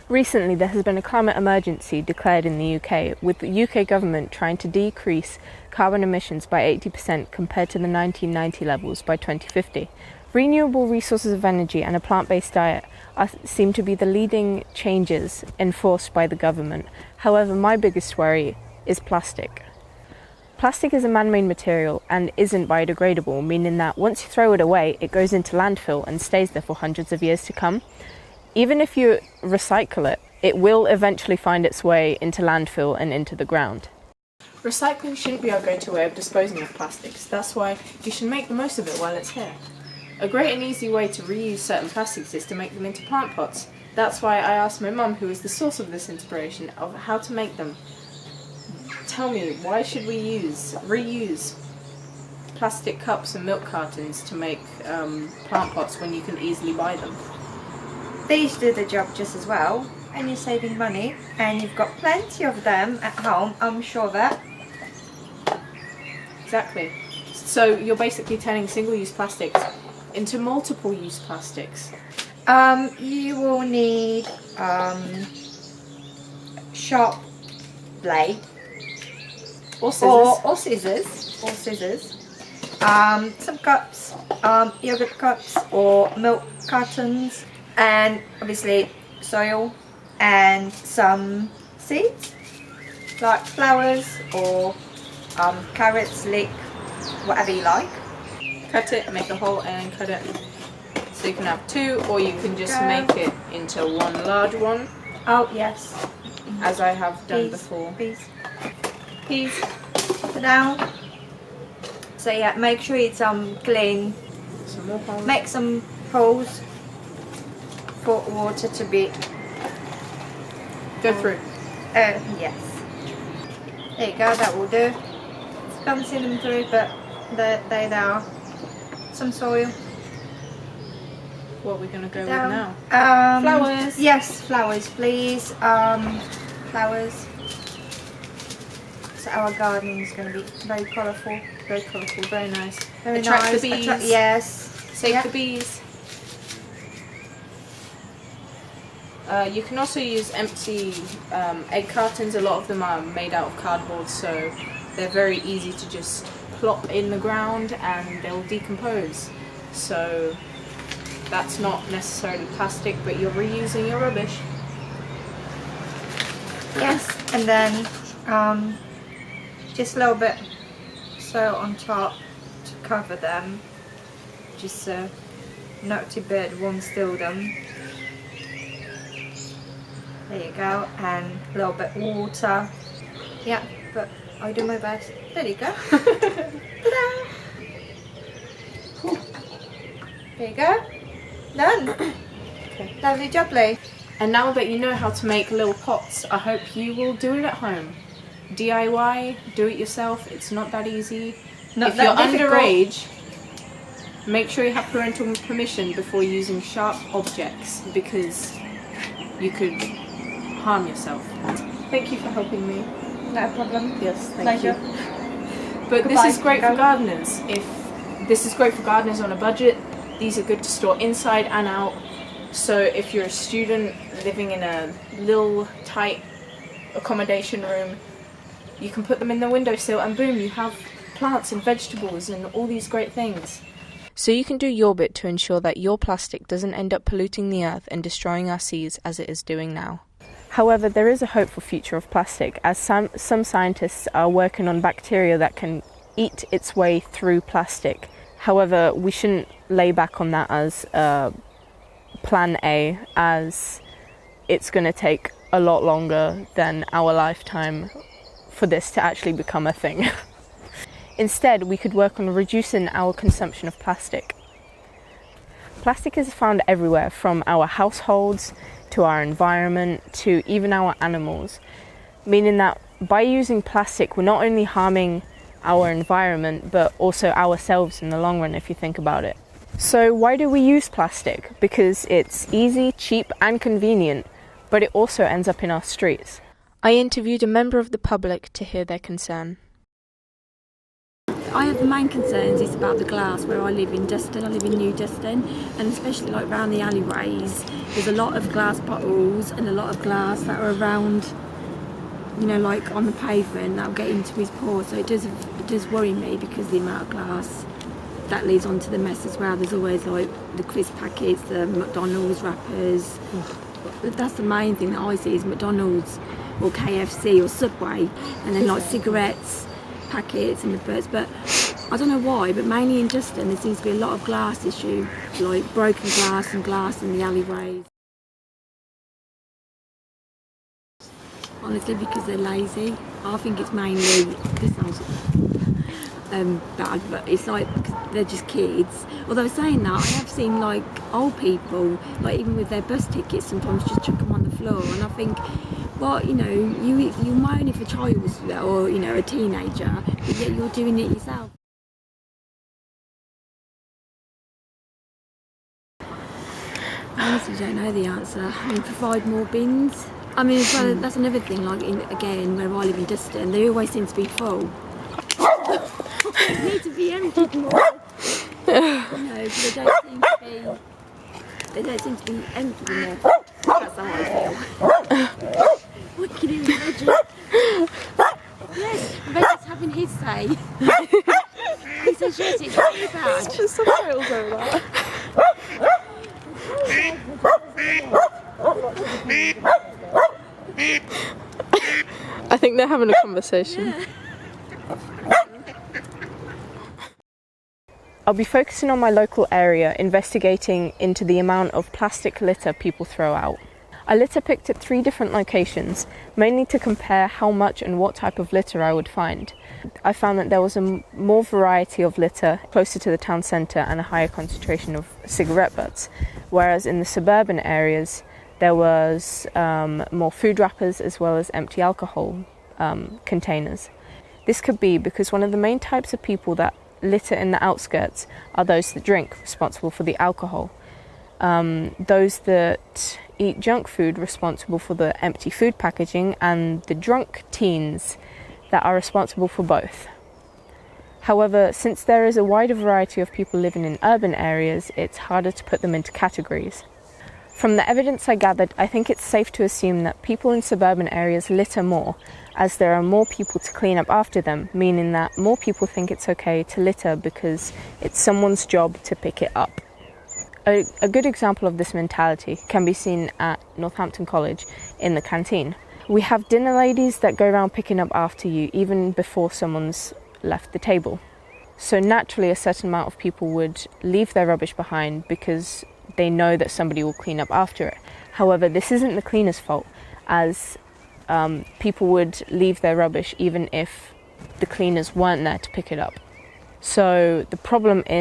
Recently, there has been a climate emergency declared in the UK, with the UK government trying to decrease carbon emissions by 80% compared to the 1990 levels by 2050. Renewable resources of energy and a plant-based diet seem to be the leading changes enforced by the government. However, my biggest worry is plastic. Plastic is a man-made material and isn't biodegradable, meaning that once you throw it away, it goes into landfill and stays there for hundreds of years to come. Even if you recycle it, it will eventually find its way into landfill and into the ground. Recycling shouldn't be our go-to way of disposing of plastics. That's why you should make the most of it while it's here. A great and easy way to reuse certain plastics is to make them into plant pots. That's why I asked my mum, who is the source of this inspiration, of how to make them. Tell me, why should we reuse plastic cups and milk cartons to make plant pots when you can easily buy them? These do the job just as well, and you're saving money, and you've got plenty of them at home, I'm sure that. Exactly. So you're basically turning single-use plastics into multiple-use plastics. You will need sharp blade Or scissors. or scissors. Some cups, yogurt cups or milk cartons, and obviously soil and some seeds like flowers or carrots, leek, whatever you like. Cut it, make a hole and cut it. So you can have two, or you can just make it into one large one. Oh yes. As I have done before. Peas. Put down. So yeah, make sure it's clean. Some more holes. Make some holes for water to be go through. Yes. There you go, that will do. Can't see them through, but they are. Some soil. What are we going to go Down. with now? Flowers. Yes, flowers please. Flowers. So our garden is going to be very colourful. Very colourful, very nice. Very Attract nice. the bees. Yes. Save the bees. You can also use empty egg cartons. A lot of them are made out of cardboard, so they're very easy to just plop in the ground and they'll decompose. So that's not necessarily plastic, but you're reusing your rubbish. Yes, and then just a little bit soil on top to cover them, just so naughty bird won't steal them. There you go, and a little bit water. Yeah, but I do my best. There you go. Ta-da! There you go. Done. Okay. Lovely jubbly. And now that you know how to make little pots, I hope you will do it at home. DIY, do it yourself, it's not that easy. If you're underage, make sure you have parental permission before using sharp objects, because you could harm yourself. Thank you for helping me. No problem. Yes, thank Pleasure. you. But Goodbye. this is great for gardeners. This is great for gardeners on a budget. These are good to store inside and out. So if you're a student living in a little tight accommodation room, you can put them in the windowsill and boom, you have plants and vegetables and all these great things. So you can do your bit to ensure that your plastic doesn't end up polluting the earth and destroying our seas as it is doing now. However, there is a hopeful future of plastic, as some scientists are working on bacteria that can eat its way through plastic. However, we shouldn't lay back on that as plan A, as it's going to take a lot longer than our lifetime for this to actually become a thing. Instead, we could work on reducing our consumption of plastic. Plastic is found everywhere, from our households to our environment to even our animals, meaning that by using plastic, we're not only harming our environment but also ourselves in the long run, if you think about it. So why do we use plastic? Because it's easy, cheap and convenient, but it also ends up in our streets. I interviewed a member of the public to hear their concern. I have the main concerns is about the glass where I live in Dustin. I live in New Dustin, and especially like around the alleyways, there's a lot of glass bottles and a lot of glass that are around, you know, like on the pavement that will get into his paw. So it does worry me because the amount of glass that leads onto the mess as well. There's always like the crisp packets, the McDonald's wrappers. That's the main thing that I see is McDonald's or KFC or Subway, and then like cigarettes packets and the birds. But I don't know why, but mainly in Dustin there seems to be a lot of glass issue, like broken glass and glass in the alleyways. Honestly, because they're lazy. I think it's mainly, this sounds bad, but it's like they're just kids. Although saying that, I have seen like old people, like even with their bus tickets, sometimes just chuck them on the floor, and I think, well, you know, you moan if a child was there, or you know, a teenager, but yet you're doing it yourself. I honestly don't know the answer. I mean, provide more bins. I mean, as well, that's another thing, like again, where I live in Dustin, they always seem to be full. They need to be emptied more. No, but they don't seem to be emptied enough. That's how I feel. What can you imagine? Yes, Reggie's having his say. He says yes, it's really bad. It's just subtitles over that. I think they're having a conversation. Yeah. I'll be focusing on my local area, investigating into the amount of plastic litter people throw out. I litter picked at 3 different locations, mainly to compare how much and what type of litter I would find. I found that there was more variety of litter closer to the town centre and a higher concentration of cigarette butts, whereas in the suburban areas there was more food wrappers as well as empty alcohol containers. This could be because one of the main types of people that litter in the outskirts are those that drink, responsible for the alcohol. Those that eat junk food, responsible for the empty food packaging, and the drunk teens that are responsible for both. However, since there is a wider variety of people living in urban areas, it's harder to put them into categories. From the evidence I gathered, I think it's safe to assume that people in suburban areas litter more, as there are more people to clean up after them, meaning that more people think it's okay to litter because it's someone's job to pick it up. A good example of this mentality can be seen at Northampton College in the canteen. We have dinner ladies that go around picking up after you even before someone's left the table. So naturally a certain amount of people would leave their rubbish behind because they know that somebody will clean up after it. However, this isn't the cleaner's fault, as people would leave their rubbish even if the cleaners weren't there to pick it up. So the problem is